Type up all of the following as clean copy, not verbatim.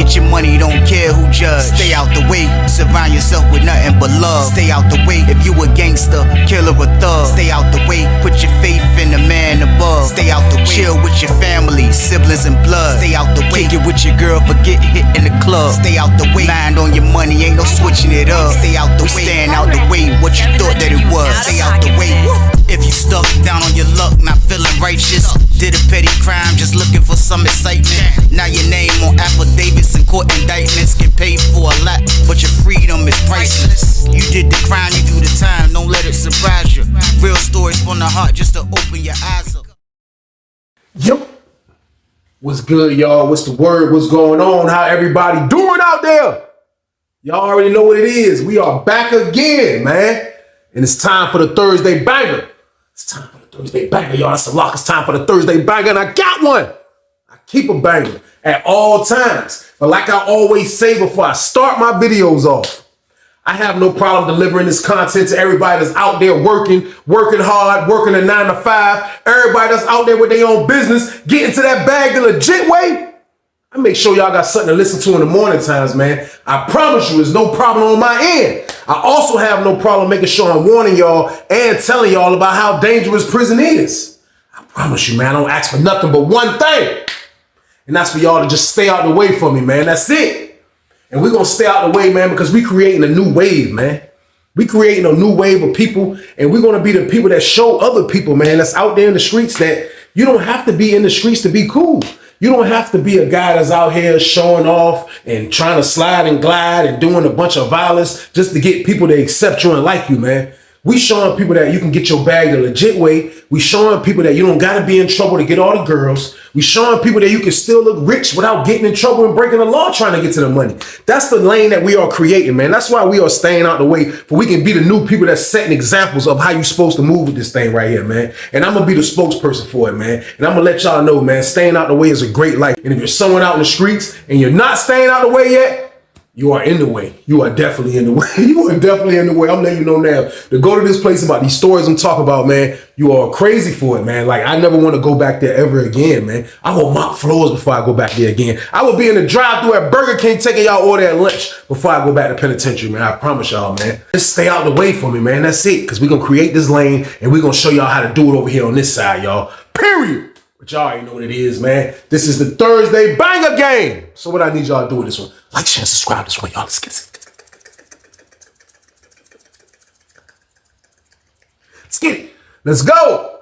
Get your money, don't care who judge. Stay out the way, surround yourself with nothing but love. Stay out the way, if you a gangster, killer or thug. Stay out the way, put your faith in the man above. Stay out the way, chill with your family, siblings and blood. Stay out the way, kick it with your girl, forget hit in the club. Stay out the way, mind on your money, ain't no switching it up. Stay out the way, stand out the way, what you thought that it was. Stay out the way. If you stuck down on your luck, not feeling righteous, did a petty crime, just looking for some excitement. Now your name on affidavits and court indictments, get paid for a lot, but your freedom is priceless. You did the crime, you do the time, don't let it surprise you. Real stories from the heart, just to open your eyes up. Yup. What's good, y'all? What's the word? What's going on? How everybody doing out there? Y'all already know what it is. We are back again, man. And it's time for the Thursday banger. It's time for the Thursday banger, y'all. That's a lock. It's time for the Thursday banger, and I got one. I keep a banger at all times. But like I always say before I start my videos off, I have no problem delivering this content to everybody that's out there working hard, working a 9 to 5. Everybody that's out there with their own business, getting to that bag the legit way. I make sure y'all got something to listen to in the morning times, man. I promise you, there's no problem on my end. I also have no problem making sure I'm warning y'all and telling y'all about how dangerous prison is. I promise you, man, I don't ask for nothing but one thing. And that's for y'all to just stay out the way for me, man. That's it. And we're going to stay out the way, man, because we creating a new wave, man. We creating a new wave of people, and we're going to be the people that show other people, man, that's out there in the streets that you don't have to be in the streets to be cool. You don't have to be a guy that's out here showing off and trying to slide and glide and doing a bunch of violence just to get people to accept you and like you, man. We showing people that you can get your bag the legit way. We showing people that you don't got to be in trouble to get all the girls. We showing people that you can still look rich without getting in trouble and breaking the law trying to get to the money. That's the lane that we are creating, man. That's why we are staying out the way, for we can be the new people that's setting examples of how you're supposed to move with this thing right here, man. And I'm going to be the spokesperson for it, man. And I'm going to let y'all know, man, staying out the way is a great life. And if you're someone out in the streets and you're not staying out the way yet, you are in the way. You are definitely in the way. You are definitely in the way. I'm letting you know now. To go to this place about these stories I'm talking about, man, you are crazy for it, man. Like, I never want to go back there ever again, man. I will mop floors before I go back there again. I will be in the drive-thru at Burger King taking y'all order at lunch before I go back to penitentiary, man. I promise y'all, man. Just stay out the way for me, man. That's it. Because we're going to create this lane, and we're going to show y'all how to do it over here on this side, y'all. Period. But y'all already know what it is, man. This is the Thursday banger game. So what I need y'all to do with this one, like, share, and subscribe to this one, y'all. Let's get it. Let's get it. Let's go.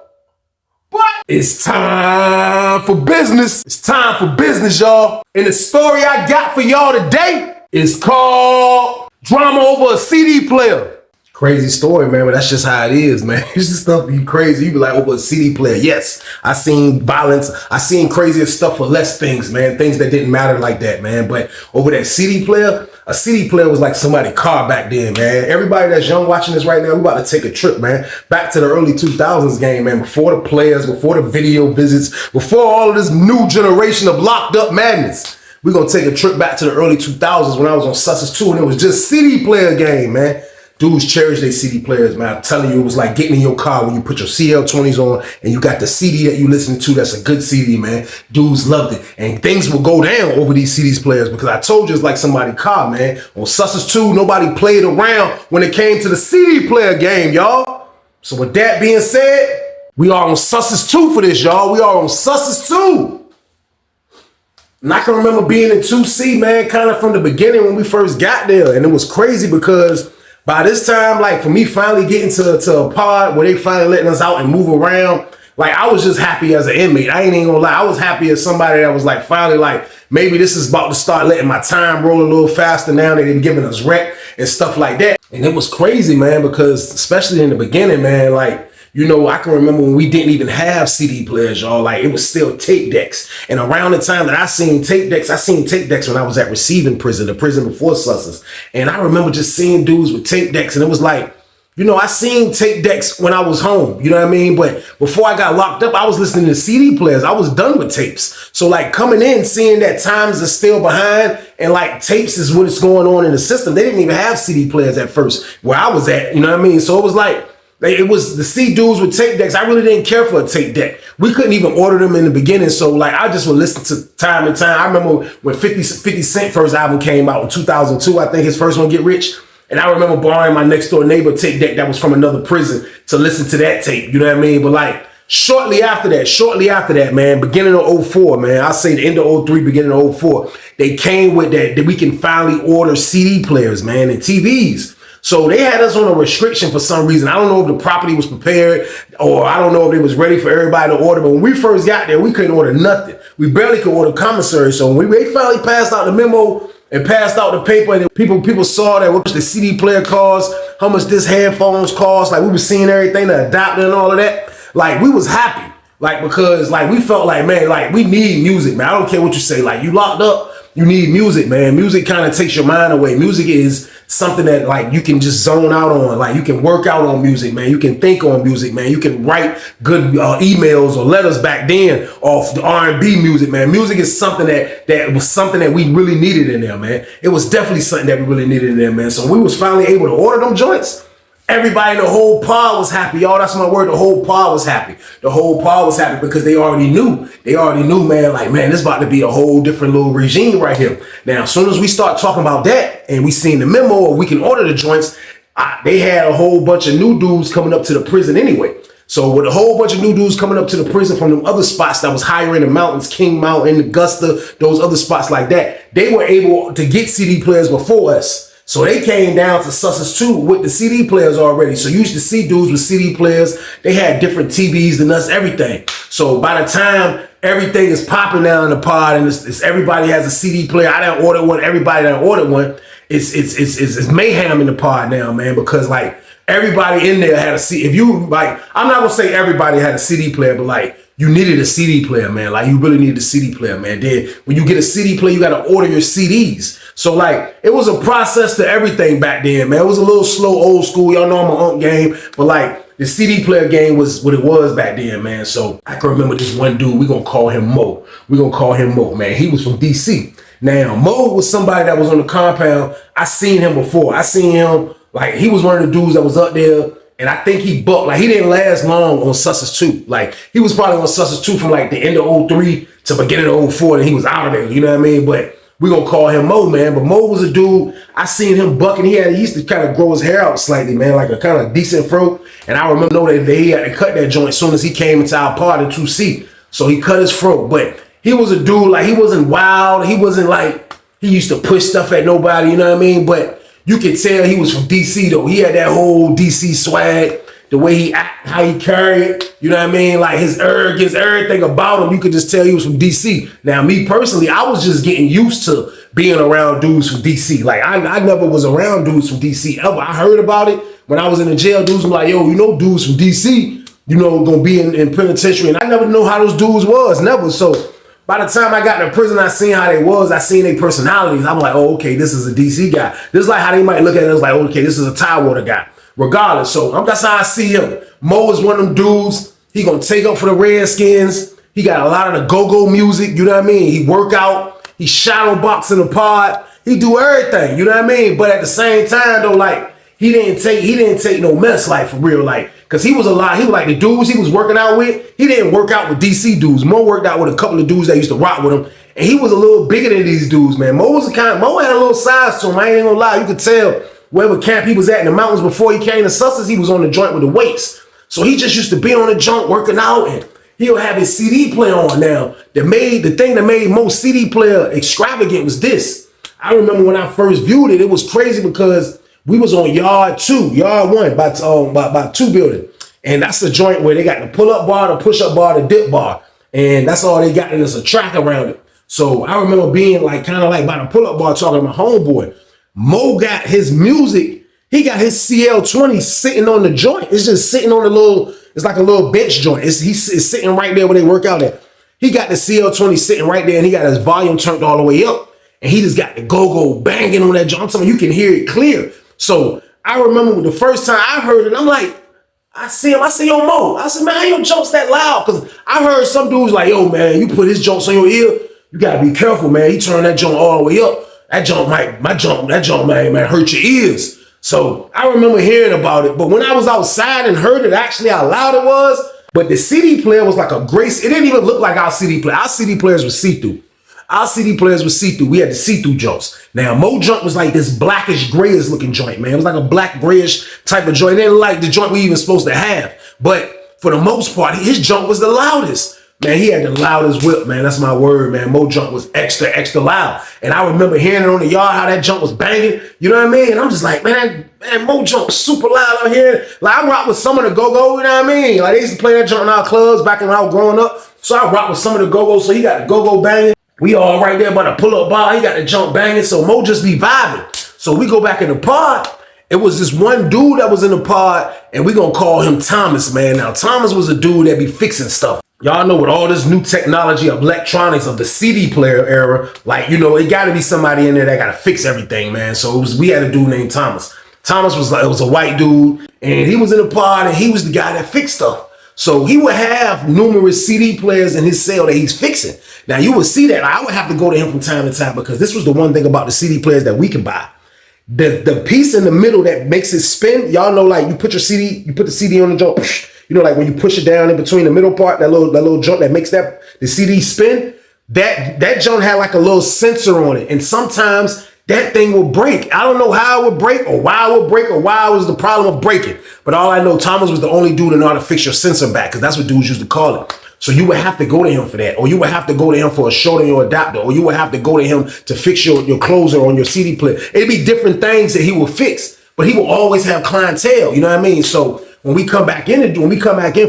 But it's time for business. It's time for business, y'all. And the story I got for y'all today is called Drama Over a CD Player. Crazy story, man, but that's just how it is, man. It's just stuff be crazy. You be like, over a CD player. Yes, I seen violence. I seen crazier stuff for less things, man. Things that didn't matter like that, man. But over that CD player, a CD player was like somebody's car back then, man. Everybody that's young watching this right now, we about to take a trip, man. Back to the early 2000s game, man. Before the players, before the video visits, before all of this new generation of locked up madness. We're going to take a trip back to the early 2000s when I was on Sussex 2 and it was just CD player game, man. Dudes cherish their CD players, man. I'm telling you, it was like getting in your car when you put your CL20s on and you got the CD that you listen to that's a good CD, man. Dudes loved it. And things will go down over these CDs players because I told you it's like somebody's car, man. On Sussex 2, nobody played around when it came to the CD player game, y'all. So with that being said, we are on Sussex 2 for this, y'all. We are on Sussex 2. And I can remember being in 2C, man, kind of from the beginning when we first got there. And it was crazy because by this time, like, for me finally getting to a pod where they finally letting us out and move around, like, I was just happy as an inmate. I ain't even gonna lie. I was happy as somebody that was like, finally, like, maybe this is about to start letting my time roll a little faster now. They didn't giving us rec and stuff like that. And it was crazy, man, because especially in the beginning, man, like, you know, I can remember when we didn't even have CD players, y'all. Like, it was still tape decks. And around the time that I seen tape decks when I was at receiving prison, the prison before Sussex. And I remember just seeing dudes with tape decks. And it was like, you know, I seen tape decks when I was home, you know what I mean? But before I got locked up, I was listening to CD players. I was done with tapes. So, like, coming in, seeing that times are still behind and, like, tapes is what's going on in the system. They didn't even have CD players at first where I was at, you know what I mean? So it was like, It was the C dudes with tape decks. I really didn't care for a tape deck. We couldn't even order them in the beginning. So like I just would listen to time and time. I remember when 50 Cent first album came out in 2002. I think his first one, Get Rich. And I remember borrowing my next door neighbor tape deck that was from another prison to listen to that tape. You know what I mean? But like shortly after that, man, beginning of 04, man, I say the end of 03, beginning of 04, they came with that we can finally order CD players, man, and TVs. So they had us on a restriction for some reason. I don't know if the property was prepared or I don't know if it was ready for everybody to order. But when we first got there, we couldn't order nothing. We barely could order commissary. So when they finally passed out the memo and passed out the paper, and people saw that what the CD player cost, how much this headphones cost. Like we were seeing everything, the adapter and all of that. Like we was happy, like because like we felt like, man, like we need music, man. I don't care what you say. Like you locked up, you need music, man. Music kind of takes your mind away. Music is something that like you can just zone out on. Like you can work out on music, man. You can think on music, man. You can write good emails or letters back then off the R&B music, man. Music is something that was something that we really needed in there, man. It was definitely something that we really needed in there, man. So we was finally able to order them joints. Everybody in the whole pod was happy, y'all. That's my word. The whole pod was happy. The whole pod was happy because they already knew. They already knew, man, like, man, this about to be a whole different little regime right here. Now, as soon as we start talking about that and we seen the memo or we can order the joints, they had a whole bunch of new dudes coming up to the prison anyway. So with a whole bunch of new dudes coming up to the prison from them other spots that was higher in the mountains, King Mountain, Augusta, those other spots like that, they were able to get CD players before us. So they came down to Sussex too with the CD players already. So you used to see dudes with CD players. They had different TVs than us, everything. So by the time everything is popping now in the pod and it's everybody has a CD player, I didn't order one, everybody didn't order one. It's mayhem in the pod now, man, because like everybody in there had a CD. If you like, I'm not gonna say everybody had a CD player, but like you needed a CD player, man. Like you really needed a CD player, man. Then when you get a CD player, you gotta order your CDs. So like it was a process to everything back then, man. It was a little slow, old school. Y'all know I'm an unk game, but like the CD player game was what it was back then, man. So I can remember this one dude. We gonna call him Mo. We gonna call him Mo, man. He was from DC. Now Mo was somebody that was on the compound. I seen him before. I seen him like he was one of the dudes that was up there. And I think he bucked, like he didn't last long on Sussex 2. Like he was probably on Sussex 2 from like the end of 03 to beginning of 04 and he was out of there, you know what I mean? But we gonna call him Mo, man. But Mo was a dude, I seen him bucking. He used to kind of grow his hair out slightly, man, like a kind of decent fro. And I remember that he had to cut that joint as soon as he came into our pod in 2C. So he cut his fro. But he was a dude, like he wasn't wild. He wasn't like, he used to push stuff at nobody, you know what I mean? But you could tell he was from DC though. He had that whole DC swag, the way he act, how he carried, you know what I mean? Like his arrogance, everything about him, you could just tell he was from DC. Now, me personally, I was just getting used to being around dudes from DC. Like I never was around dudes from DC ever. I heard about it when I was in the jail. Dudes were like, yo, you know dudes from DC, you know, gonna be in penitentiary. And I never know how those dudes was, never. So by the time I got to prison, I seen how they was. I seen their personalities. I'm like, oh, okay, this is a DC guy. This is like how they might look at it as like, okay, this is a Tidewater guy. Regardless, so that's how I see him. Mo is one of them dudes. He gonna take up for the Redskins. He got a lot of the go-go music. You know what I mean? He work out. He shadow box in the pod. He do everything. You know what I mean? But at the same time, though, like he didn't take no mess, like for real, like. Cause he was like the dudes he was working out with, he didn't work out with DC dudes. Mo worked out with a couple of dudes that used to rock with him. And he was a little bigger than these dudes, man. Mo had a little size to him. I ain't gonna lie. You could tell wherever camp he was at in the mountains before he came to Sussex, he was on the joint with the weights. So he just used to be on the joint working out and he'll have his CD player on now. The thing that made Mo CD player extravagant was this. I remember when I first viewed it, it was crazy because we was on yard 1 by 2 building. And that's the joint where they got the pull-up bar, the push-up bar, the dip bar. And that's all they got, and there's a track around it. So I remember being like kind of like by the pull-up bar talking to my homeboy. Mo got his music. He got his CL20 sitting on the joint. It's just sitting on it's like a little bench joint. It's sitting right there where they work out at. He got the CL20 sitting right there and he got his volume turned all the way up. And he just got the go-go banging on that joint. I'm telling you, you can hear it clear. So I remember the first time I heard it, I'm like, I see him, I say, yo, Mo. I said, man, how your jokes that loud? Because I heard some dudes like, yo, man, you put his jokes on your ear, you gotta be careful, man. He turned that joint all the way up. That joint might hurt your ears. So I remember hearing about it, but when I was outside and heard it actually how loud it was, but the CD player was like a grace. It didn't even look like our CD player. Our CD players were see-through. Our CD players were see-through. We had the see-through joints. Now, Mo junk was like this blackish, grayish looking joint, man. It was like a black, grayish type of joint. It didn't like the joint we even supposed to have. But for the most part, his junk was the loudest. Man, he had the loudest whip, man. That's my word, man. Mo junk was extra, extra loud. And I remember hearing it on the yard, how that junk was banging. You know what I mean? And I'm just like, man, Mo junk super loud out here. Like, I rock with some of the go-go, you know what I mean? Like, they used to play that junk in our clubs back when I was growing up. So I rock with some of the go-go. So he got the go-go banging. We all right there by the pull-up bar. He got the junk banging. So Mo just be vibing. So we go back in the pod. It was this one dude that was in the pod, and we gonna call him Thomas, man. Now, Thomas was a dude that be fixing stuff. Y'all know with all this new technology of electronics of the CD player era, like, you know, it got to be somebody in there that got to fix everything, man. So we had a dude named Thomas. Thomas was like, it was a white dude, and he was in the pod, and he was the guy that fixed stuff. So he would have numerous CD players in his cell that he's fixing. Now, you would see that. I would have to go to him from time to time because this was the one thing about the CD players that we could buy. The piece in the middle that makes it spin, y'all know, like, you put the CD on the joint. You know, like when you push it down in between the middle part, that little joint that makes the CD spin, that joint had like a little sensor on it. And sometimes that thing will break. I don't know how it would break or why it would break or why it was the problem of breaking. But all I know, Thomas was the only dude to know how to fix your sensor back, because that's what dudes used to call it. So you would have to go to him for that, or you would have to go to him for a short on your adapter, or you would have to go to him to fix your closer on your CD player. It'd be different things that he would fix, but he will always have clientele. You know what I mean? So when we come back in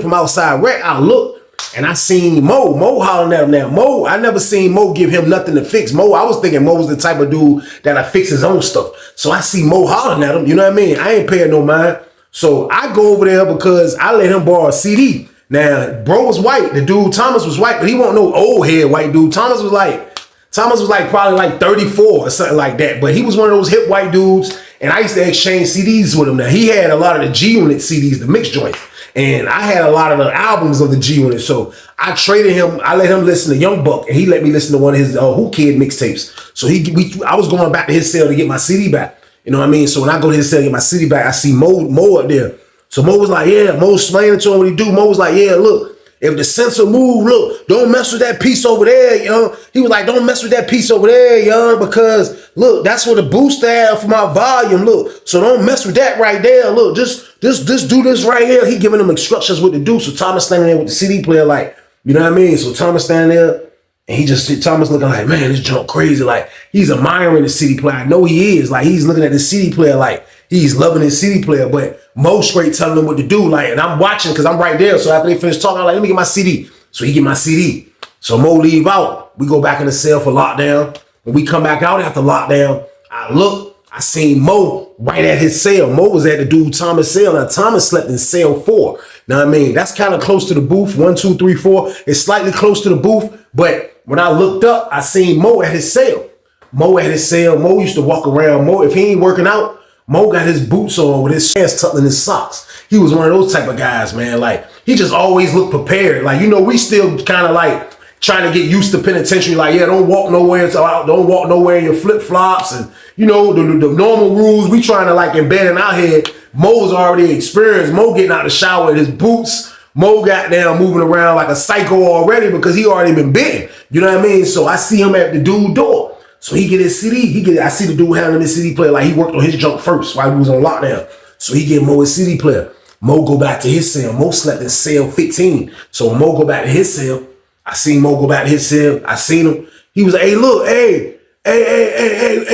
from outside rec, I look and I seen Mo hollering at him now. Mo, I never seen Mo give him nothing to fix. Mo, I was thinking Mo was the type of dude that'll fix his own stuff. So I see Mo hollering at him. You know what I mean? I ain't paying no mind. So I go over there because I let him borrow a CD. Now, bro was white. The dude, Thomas, was white, but he wasn't no old head white dude. Thomas was like probably like 34 or something like that. But he was one of those hip white dudes. And I used to exchange CDs with him. Now, he had a lot of the G-Unit CDs, the mixed joints. And I had a lot of the albums of the G-Unit. So I traded him. I let him listen to Young Buck. And he let me listen to one of his Who Kid mixtapes. So I was going back to his cell to get my CD back. You know what I mean? So when I go to his cell to get my CD back, I see Mo up there. So Mo was like, yeah. Mo explaining to him what he do. Mo was like, yeah, look. If the sensor move, look, don't mess with that piece over there, young. He was like, don't mess with that piece over there, young, because look, that's what the booster had for my volume. Look, so don't mess with that right there. Look, just do this right here. He giving them instructions what to do. So Thomas standing there with the CD player, like, you know what I mean? So Thomas standing there, and Thomas looking like, man, this junk crazy. Like, he's admiring the CD player. I know he is. Like, he's looking at the CD player like he's loving his CD player, but Mo straight telling him what to do. Like, and I'm watching because I'm right there. So after they finish talking, I'm like, let me get my CD. So he get my CD. So Mo leave out. We go back in the cell for lockdown. When we come back out after lockdown, I look, I seen Mo right at his cell. Mo was at the dude Thomas' cell. Now Thomas slept in cell 4. Now what I mean, that's kind of close to the booth. 1, 2, 3, 4. It's slightly close to the booth. But when I looked up, I seen Mo at his cell. Mo at his cell. Mo used to walk around. Mo, if he ain't working out, Mo got his boots on with his pants tucked in his socks. He was one of those type of guys, man. Like, he just always looked prepared. Like, you know, we still kind of like trying to get used to penitentiary. Like, yeah, don't walk nowhere in your flip-flops. And, you know, the normal rules we trying to like embed in our head. Mo's already experienced. Mo getting out of the shower in his boots. Mo got down moving around like a psycho already because he already been bitten. You know what I mean? So I see him at the dude door. So he get his CD. I see the dude handling his CD player like he worked on his junk first while he was on lockdown. So he get Mo his CD player. Mo go back to his cell. Mo slept in cell 15. So when Mo go back to his cell, I seen Mo go back to his cell. I seen him. He was like, hey, look, hey,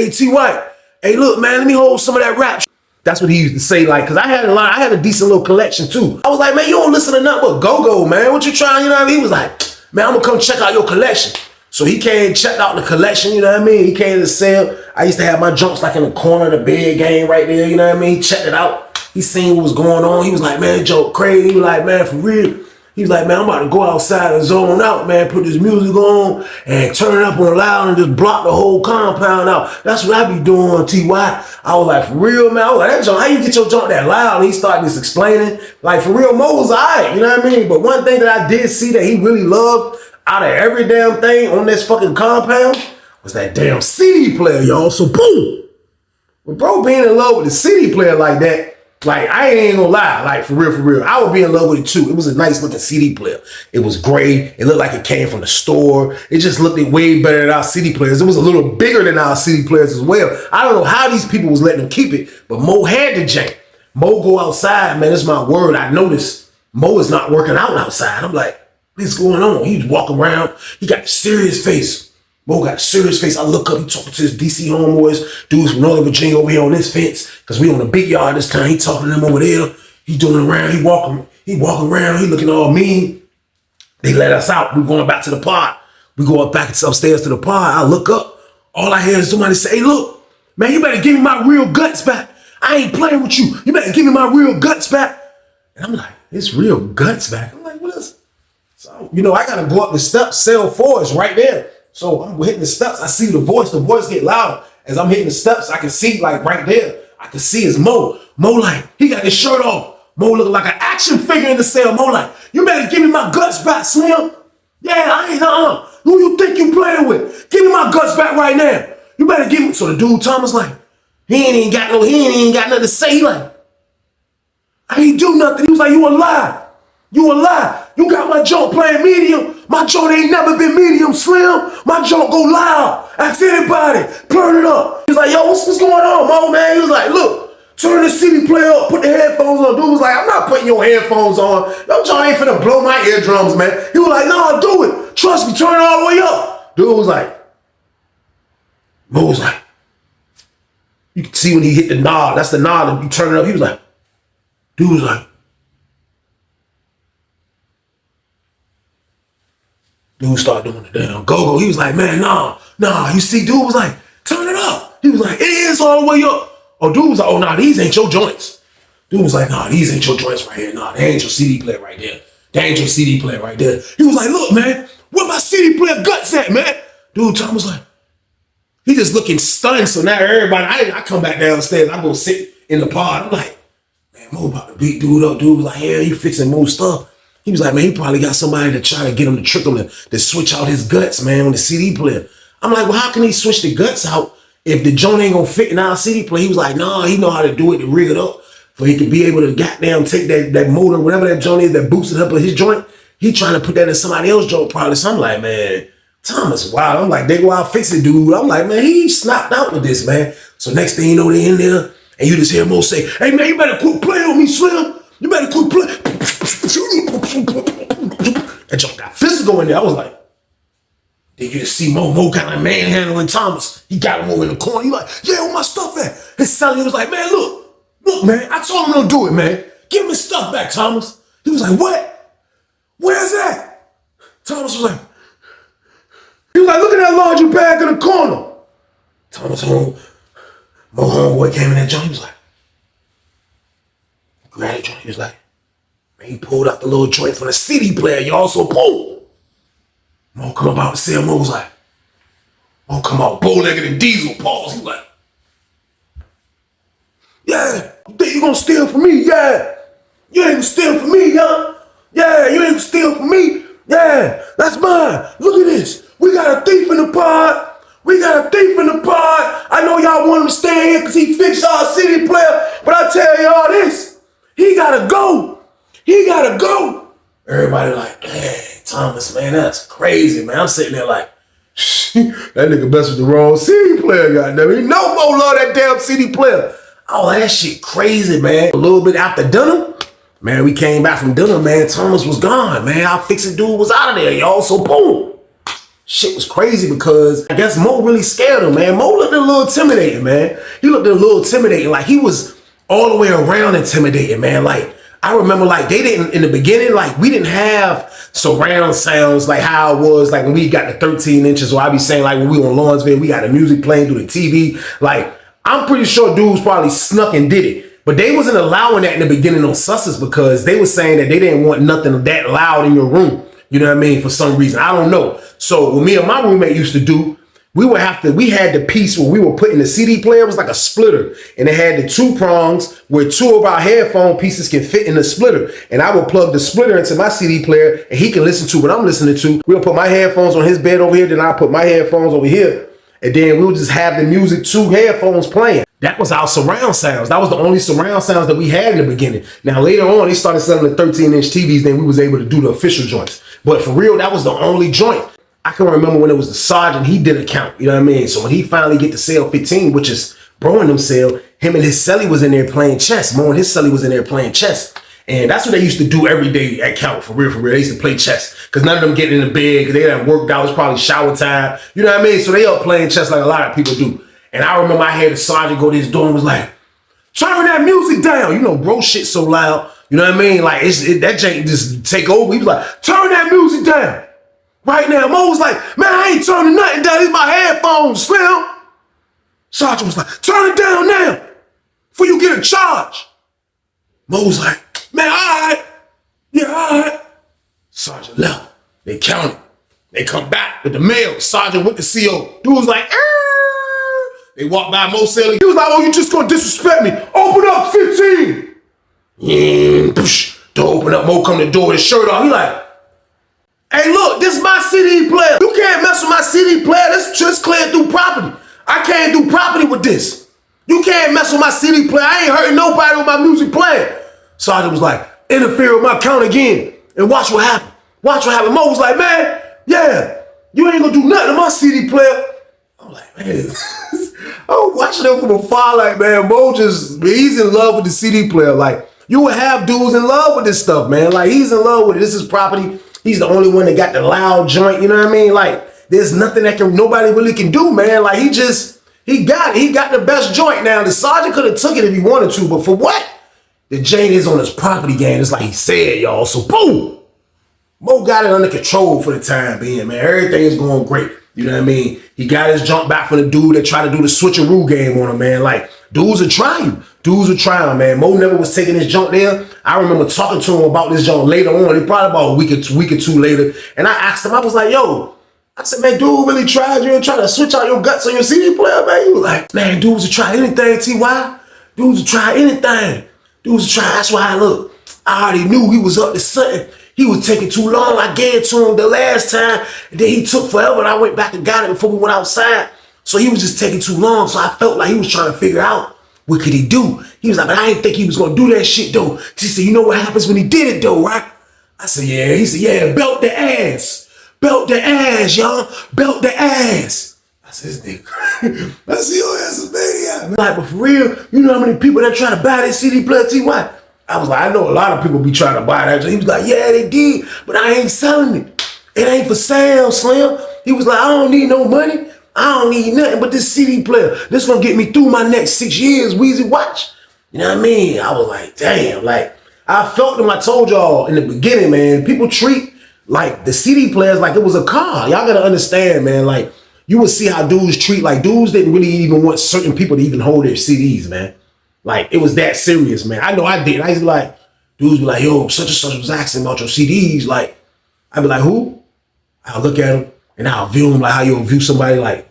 T White. Hey, look, man, let me hold some of that rap. That's what he used to say, like, because I had a decent little collection too. I was like, man, you don't listen to nothing but go-go, man. What you trying, you know what I mean? He was like, man, I'm gonna come check out your collection. So he came and checked out the collection, you know what I mean? He came to the cell. I used to have my junks like in the corner of the bed game right there, you know what I mean? He checked it out. He seen what was going on. He was like, man, joke crazy. He was like, man, for real. He was like, man, I'm about to go outside and zone out, man, put this music on and turn it up on loud and just block the whole compound out. That's what I be doing, T.Y. I was like, for real, man. I was like, that junk, how you get your junk that loud? And he started just explaining. Like, for real, Mo was all right, you know what I mean? But one thing that I did see that he really loved out of every damn thing on this fucking compound was that damn CD player, y'all. So boom, But bro being in love with the CD player like that, like, I ain't gonna lie, like, for real, I would be in love with it too. It was a nice looking CD player. It was gray. It looked like it came from the store. It just looked way better than our CD players. It was a little bigger than our CD players as well. I don't know how these people was letting them keep it, but Mo had the jank. Mo go outside, man, that's my word. I noticed Mo is not working out outside. I'm like, what's going on? He's walking around. He got a serious face. Mo got a serious face. I look up, he talking to his DC homeboys, dudes from Northern Virginia over here on this fence, because we on the big yard this time. He talking to them over there. He doing around, he walking around, he looking all mean. They let us out. We going back to the pod. We go up back upstairs to the pod. I look up. All I hear is somebody say, hey, look, man, you better give me my real guts back. I ain't playing with you. You better give me my real guts back. And I'm like, it's real guts back. I'm like, what is? So, you know, I got to go up the steps. Cell 4 is right there. So I'm hitting the steps. I see the voice get louder. As I'm hitting the steps, I can see, like, right there. I can see his Mo. Mo, like, he got his shirt off. Mo looking like an action figure in the cell. Mo, like, you better give me my guts back, Slim. Yeah, I ain't, Who you think you playing with? Give me my guts back right now. You better give me. So the dude, Thomas, like, he ain't even got nothing to say. He like, I ain't do nothing. He was like, you a lie. You a lie. You got my joint playing medium. My joint ain't never been medium, Slim. My joint go loud. Ask anybody. Turn it up. He's like, yo, what's going on, Mo, man? He was like, look, turn the CD player up. Put the headphones on. Dude was like, I'm not putting your headphones on. Your joint ain't finna blow my eardrums, man. He was like, no, do it. Trust me, turn it all the way up. Dude was like, Mo was like, you can see when he hit the knob. That's the knob. And you turn it up. He was like, dude was like, dude started doing the damn go-go. He was like, man, nah. You see, dude was like, turn it up. He was like, it is all the way up. Oh, dude was like, oh, nah, these ain't your joints. Dude was like, nah, these ain't your joints right here. Nah, they ain't your CD player right there. They ain't your CD player right there. He was like, look, man, where my CD player guts at, man? Dude, Tom was like, he just looking stunned. So now everybody, I come back downstairs. I go sit in the pod. I'm like, man, Mo about to beat dude up. Dude was like, yeah, he fixing Mo stuff. He was like, man, he probably got somebody to try to get him to trick him to switch out his guts, man, on the CD player. I'm like, well, how can he switch the guts out if the joint ain't gonna fit in our CD player? He was like, nah, he know how to do it to rig it up for he could be able to goddamn take that motor, whatever that joint is that boosted up his joint. He trying to put that in somebody else's joint probably. So I'm like, man, Thomas, wow. I'm like, they go out fix it, dude. I'm like, man, he snapped out with this, man. So next thing you know, they in there, and you just hear Mo say, hey, man, you better quit playing on me, Slim. You better quit playing. That joint got physical in there. I was like, then you just see Mo kind of manhandling Thomas. He got him over in the corner. He like, yeah, where my stuff at? His celly was like, man, look, man, I told him don't do it, man. Give him his stuff back, Thomas. He was like, what? Where's that? Thomas was like, he was like, look at that laundry bag in the corner. Thomas Mo homeboy came in that joint. He was like, grabbed the joint. He was like, man, he pulled out the little joint from the CD player, y'all. So boom. Mo come up out and say, Mo was like, Mo come out bow-legged and diesel paws. He was like, yeah, you think you gonna steal from me? Yeah. You ain't gonna steal from me, huh? Yeah, you ain't gonna steal from me. Yeah, that's mine. Look at this. We got a thief in the pod. I know y'all want him to stay here because he fixed our CD player, but I tell y'all this, he gotta go. Everybody like, dang, Thomas, man, that's crazy, man. I'm sitting there like, that nigga messed with the wrong CD player, goddamn. He no more love that damn CD player. Oh, that shit crazy, man. A little bit after dinner, man, we came back from dinner, man. Thomas was gone, man. Our fixing dude was out of there, y'all. So boom. Shit was crazy because I guess Mo really scared him, man. Mo looked a little intimidating, man. He looked a little intimidating. Like he was all the way around intimidating, man. Like I remember like they didn't, in the beginning, like we didn't have surround sounds like how it was like when we got the 13 inches, or I be saying like when we on Lawrenceville, we got the music playing through the TV. Like I'm pretty sure dudes probably snuck and did it. But they wasn't allowing that in the beginning on Susses because they were saying that they didn't want nothing that loud in your room. You know what I mean? For some reason, I don't know. So what me and my roommate used to do, we had the piece where we were putting the CD player. It was like a splitter, and it had the two prongs where two of our headphone pieces can fit in the splitter. And I would plug the splitter into my CD player, and he can listen to what I'm listening to. We'll put my headphones on his bed over here, then I'll put my headphones over here. And then we would just have the music, 2 headphones playing. That was our surround sounds. That was the only surround sounds that we had in the beginning. Now, later on, they started selling the 13-inch TVs. Then we was able to do the official joints. But for real, that was the only joint. I can remember when it was the Sergeant, he did a count. You know what I mean? So when he finally get to sell 15, which is Bro and them sell, him and his celly was in there playing chess. Mo and his celly was in there playing chess. And that's what they used to do every day at count, for real, for real. They used to play chess. Because none of them getting in the bed, because they hadn't worked out. It was probably shower time. You know what I mean? So they up playing chess like a lot of people do. And I remember I had the Sergeant go to his door and was like, turn that music down. You know, bro shit so loud. You know what I mean? Like, that jank just take over. He was like, turn that music down. Right now, Mo was like, man, I ain't turning nothing down. These my headphones, Slim. Sergeant was like, turn it down now before you get a charge. Mo was like, man, all right. Yeah, all right. Sergeant left. They counted. They come back with the mail. Sergeant went to CO. Dude was like, they walked by Mo Selly. He was like, oh, you just gonna disrespect me. Open up 15. Door open up. Mo come to the door with his shirt off. He like, hey, look, this is my CD player. You can't mess with my CD player. That's just clear through property. I can't do property with this. You can't mess with my CD player. I ain't hurting nobody with my music playing. Sergeant was like, interfere with my count again and watch what happen. Watch what happen. Mo was like, man, yeah, you ain't gonna do nothing to my CD player. I'm like, man, I'm watching them from afar like, man, Mo he's in love with the CD player. Like, you would have dudes in love with this stuff, man. Like, he's in love with it. This is property. He's the only one that got the loud joint, you know what I mean? Like, there's nothing that nobody really can do, man. Like, he got it. He got the best joint now. The Sergeant could have took it if he wanted to, but for what? The Jane is on his property game. It's like he said, y'all. So, boom. Mo got it under control for the time being, man. Everything is going great. You know what I mean? He got his jump back from the dude that tried to do the switcheroo game on him, man. Like, dudes are trying. Dudes are trying, man. Mo never was taking his jump there. I remember talking to him about this jump later on. It probably about a week or two later. And I asked him, I was like, yo, I said, man, dude really tried you and tried to switch out your guts on your CD player, man. He was like, man, dudes will try anything, T.Y. Dudes will try anything. Dudes will try. That's why, look, I already knew he was up to something. He was taking too long. I gave it to him the last time, and then he took forever, and I went back and got it before we went outside. So he was just taking too long, so I felt like he was trying to figure out what could he do. He was like, but I didn't think he was going to do that shit, though. He said, you know what happens when he did it, though, right? I said, yeah. He said, yeah, belt the ass. Belt the ass, y'all. Belt the ass. I said, this nigga. I said, your ass is maniac. Like, but for real, you know how many people that try to buy this CD player, T.Y.? I was like, I know a lot of people be trying to buy that. He was like, yeah, they did, but I ain't selling it. It ain't for sale, Slim. He was like, I don't need no money. I don't need nothing but this CD player. This gonna get me through my next 6 years, Weezy, watch. You know what I mean? I was like, damn, like, I felt them. I told y'all in the beginning, man, people treat like the CD players like it was a car. Y'all gotta understand, man, like, you would see how dudes treat, like, dudes didn't really even want certain people to even hold their CDs, man. Like, it was that serious, man. I know I did. I used to be like, dudes be like, yo, such and such was asking about your CDs. Like, I'd be like, who? I'll look at him and I'll view him like how you'll view somebody like,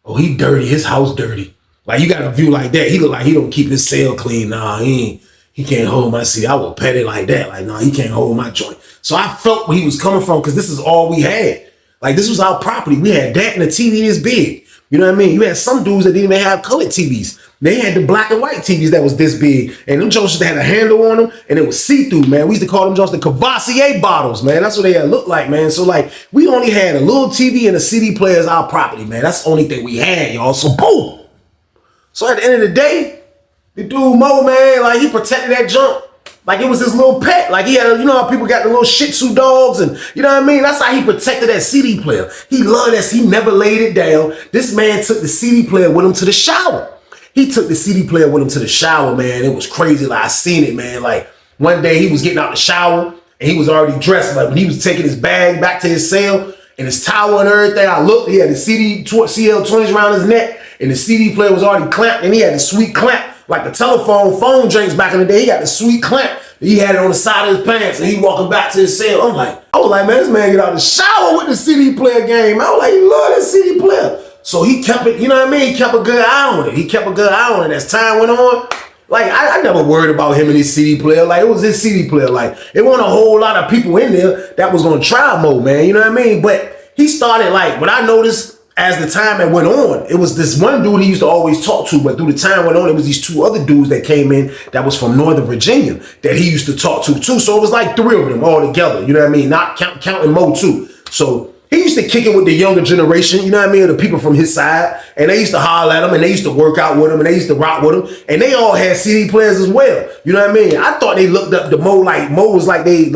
oh, he dirty, his house dirty. Like, you got a view like that. He look like he don't keep his cell clean. Nah, he can't hold my CD. I will pet it like that. Like, nah, he can't hold my joint. So I felt where he was coming from because this is all we had. Like, this was our property. We had that and a TV this big. You know what I mean? You had some dudes that didn't even have colored TVs. They had the black and white TVs that was this big. And them joints just had a handle on them and it was see-through, man. We used to call them joints the Cavassier bottles, man. That's what they had looked like, man. So, like, we only had a little TV and a CD player as our property, man. That's the only thing we had, y'all. So, boom. So, at the end of the day, the dude Mo, man, like, he protected that junk like it was his little pet. Like, he had, you know how people got the little Shih Tzu dogs and, you know what I mean? That's how he protected that CD player. He loved that. He never laid it down. This man took the CD player with him to the shower. He took the CD player with him to the shower, man. It was crazy. Like, I seen it, man. Like, one day he was getting out the shower and he was already dressed. Like, when he was taking his bag back to his cell and his towel and everything, I looked, he had the CL20s around his neck and the CD player was already clamped and he had the sweet clamp. Like the phone drinks back in the day, he got the sweet clamp. He had it on the side of his pants and he walking back to his cell. I was like, man, this man get out of the shower with the CD player game. I was like, he love that CD player. So he kept it, you know what I mean? He kept a good eye on it. He kept a good eye on it as time went on. Like, I never worried about him and his CD player. Like, it was his CD player. Like, it wasn't a whole lot of people in there that was going to try Mo, man. You know what I mean? But he started, like, what I noticed, as the time that went on, it was this one dude he used to always talk to, but through the time went on, it was these two other dudes that came in that was from Northern Virginia that he used to talk to too. So it was like three of them all together, you know what I mean? Not counting Mo too. So he used to kick it with the younger generation, you know what I mean, the people from his side, and they used to holler at him, and they used to work out with him, and they used to rock with him, and they all had CD players as well, you know what I mean? I thought they looked up to Mo like Mo was like they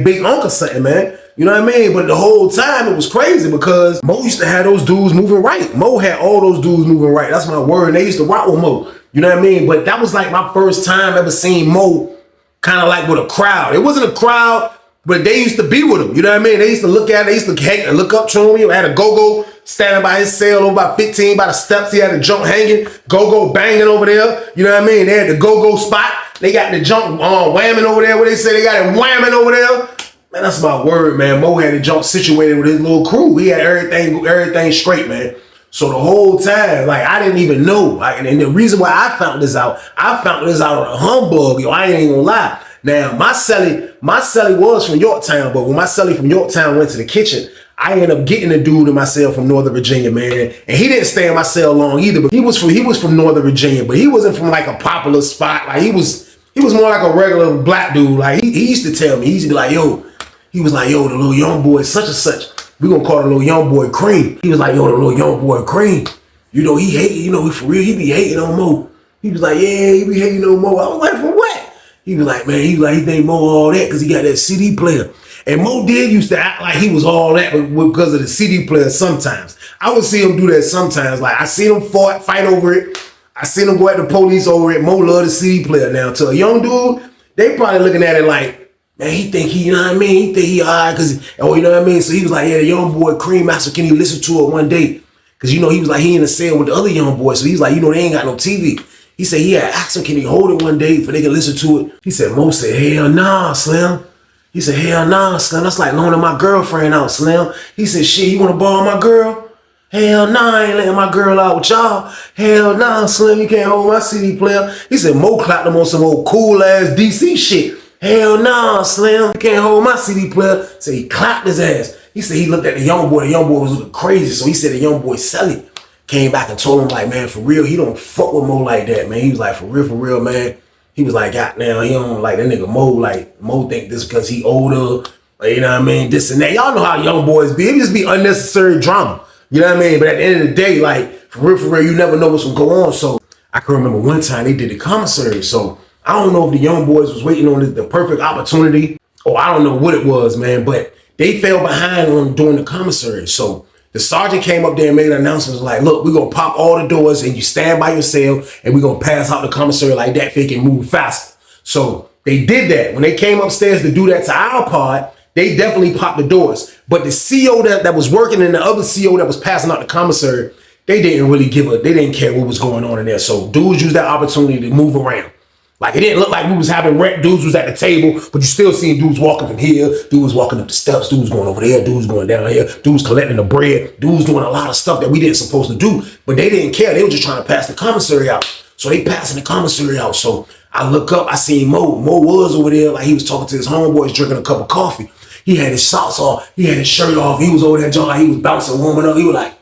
big uncle or something, man. You know what I mean? But the whole time it was crazy because Mo used to have those dudes moving right. Mo had all those dudes moving right. That's my word. And they used to rock with Mo. You know what I mean? But that was like my first time ever seeing Mo kind of like with a crowd. It wasn't a crowd, but they used to be with him. You know what I mean? They used to look at it. They used to hang and look up to him. He had a go-go standing by his cell over about 15 by the steps. He had a jump hanging, go-go banging over there. You know what I mean? They had the go-go spot. They got the jump whamming over there. Where they say they got it whamming over there. Man, that's my word, man. Mo had the jump situated with his little crew. He had everything straight, man. So the whole time, like, I didn't even know. Like, and the reason why I found this out on a humbug, yo. I ain't gonna lie. Now, my celly was from Yorktown, but when my celly from Yorktown went to the kitchen, I ended up getting a dude in my cell from Northern Virginia, man. And he didn't stay in my cell long either, but he was from Northern Virginia, but he wasn't from like a popular spot. Like, he was more like a regular black dude. Like, he used to tell me, he used to be like, yo, he was like, yo, the little young boy, such and such. We gonna call the little young boy Cream. He was like, yo, the little young boy Cream. You know, he hated, you know, for real, he be hating on Mo. He was like, yeah, he be hating on Mo. I was like, for what? He was like, man, he think Mo all that because he got that CD player. And Mo did used to act like he was all that because of the CD player sometimes. I would see him do that sometimes. Like, I seen him fight over it. I seen him go at the police over it. Mo love the CD player now. To a young dude, they probably looking at it like, man, he think he, you know what I mean? He think he all right, cause, oh, you know what I mean? So he was like, yeah, the young boy Cream Master, can he listen to it one day? Cause you know, he was like, he in the cell with the other young boys. So he's like, you know, they ain't got no TV. He said, yeah, ask him, can he hold it one day for they can listen to it? He said, Mo said, hell nah, Slim. He said, hell nah, Slim. That's like loaning my girlfriend out, Slim. He said, shit, you wanna borrow my girl? Hell nah, I ain't letting my girl out with y'all. Hell nah, Slim, you can't hold my CD player. He said, Mo clapped him on some old cool ass DC shit. Hell nah, Slim, you can't hold my CD player. So he clapped his ass. He said he looked at the young boy was looking crazy. So he said the young boy Sally came back and told him like, man, for real, he don't fuck with Mo like that, man. He was like, for real, man. He was like, goddamn, he don't like that nigga Mo. Like, Mo think this because he older, like, you know what I mean, this and that. Y'all know how young boys be. It just be unnecessary drama. You know what I mean? But at the end of the day, like, for real, you never know what's gonna go on. So I can remember one time they did the commissary. So I don't know if the young boys was waiting on the perfect opportunity, or I don't know what it was, man, but they fell behind on doing the commissary. So the sergeant came up there and made an announcement like, look, we're going to pop all the doors and you stand by your cell and we're going to pass out the commissary like that so they can move faster. So they did that. When they came upstairs to do that to our pod, they definitely popped the doors. But the CO that was working and the other CO that was passing out the commissary, they didn't really they didn't care what was going on in there. So dudes used that opportunity to move around. Like, it didn't look like we was having rent. Dudes was at the table, but you still seeing dudes walking from here, dudes walking up the steps, dudes going over there, dudes going down here, dudes collecting the bread, dudes doing a lot of stuff that we didn't supposed to do, but they didn't care. They were just trying to pass the commissary out. So they passing the commissary out. So I look up, I seen Mo. Mo was over there, like he was talking to his homeboys, drinking a cup of coffee. He had his socks off, he had his shirt off, he was over there, John, he was bouncing, warming up. He was like,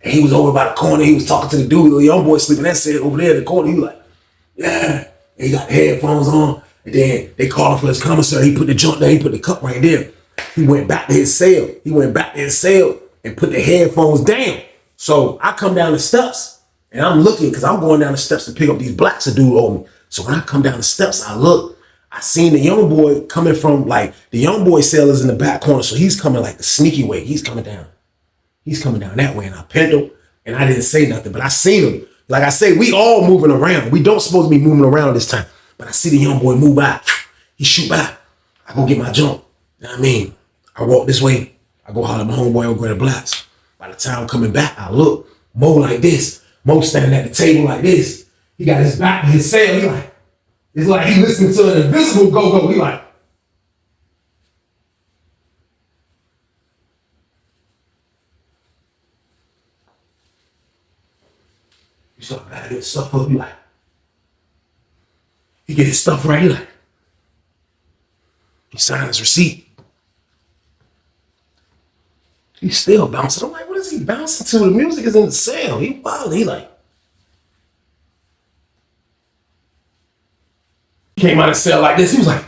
and he was over by the corner, he was talking to the dude, the young boy sleeping that said over there in the corner. He was like, yeah. He got the headphones on, and then they called him for his commissary. He put the junk there, he put the cup right there. He went back to his cell. And put the headphones down. So I come down the steps, and I'm looking, because I'm going down the steps to pick up these blacks a dude owed me. So when I come down the steps, I look, I seen the young boy coming from, like, the young boy cell is in the back corner, so he's coming like the sneaky way. He's coming down that way, and I pinned him, and I didn't say nothing, but I seen him. Like I say, we all moving around. We don't supposed to be moving around this time. But I see the young boy move by. He shoot by. I go get my jump. You know what I mean? I walk this way. I go holler at my homeboy over Greta Blacks. By the time I'm coming back, I look. Mo like this. Mo standing at the table like this. He got his back to his cell. He like, it's like he listening to an invisible go-go. He like, you start bagging his stuff up, he like, he get his stuff right, he like, he signed his receipt. He's still bouncing. I'm like, what is is he bouncing to? The music is in the sound. He wild. He like. He came out of the cell like this. He was like,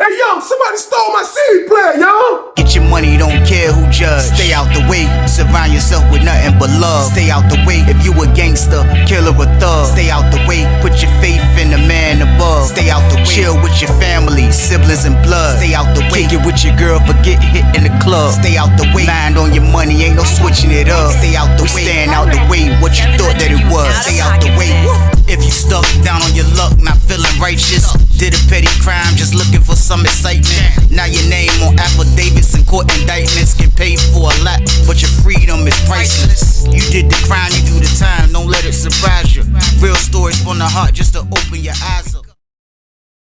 hey, yo, somebody stole my CD player, yo. Get your money, don't care who judge. Stay out the way, surround yourself with nothing but love. Stay out the way if you a gangster, killer or thug. Stay out the way, put your faith in the man above. Stay out the way, chill with your family, siblings and blood. Stay out the way, kick it with your girl, forget hit in the club. Stay out the way, mind on your money, ain't no switching it up. Stay out the way, stand out the way, what you thought that it was. Stay out the way. If you stuck down on your luck, not feeling righteous, did a petty crime, just looking for some excitement. Now your name on affidavits and court indictments, get paid for a lot, but your freedom is priceless. You did the crime, you do the time, don't let it surprise you. Real stories from the heart, just to open your eyes up.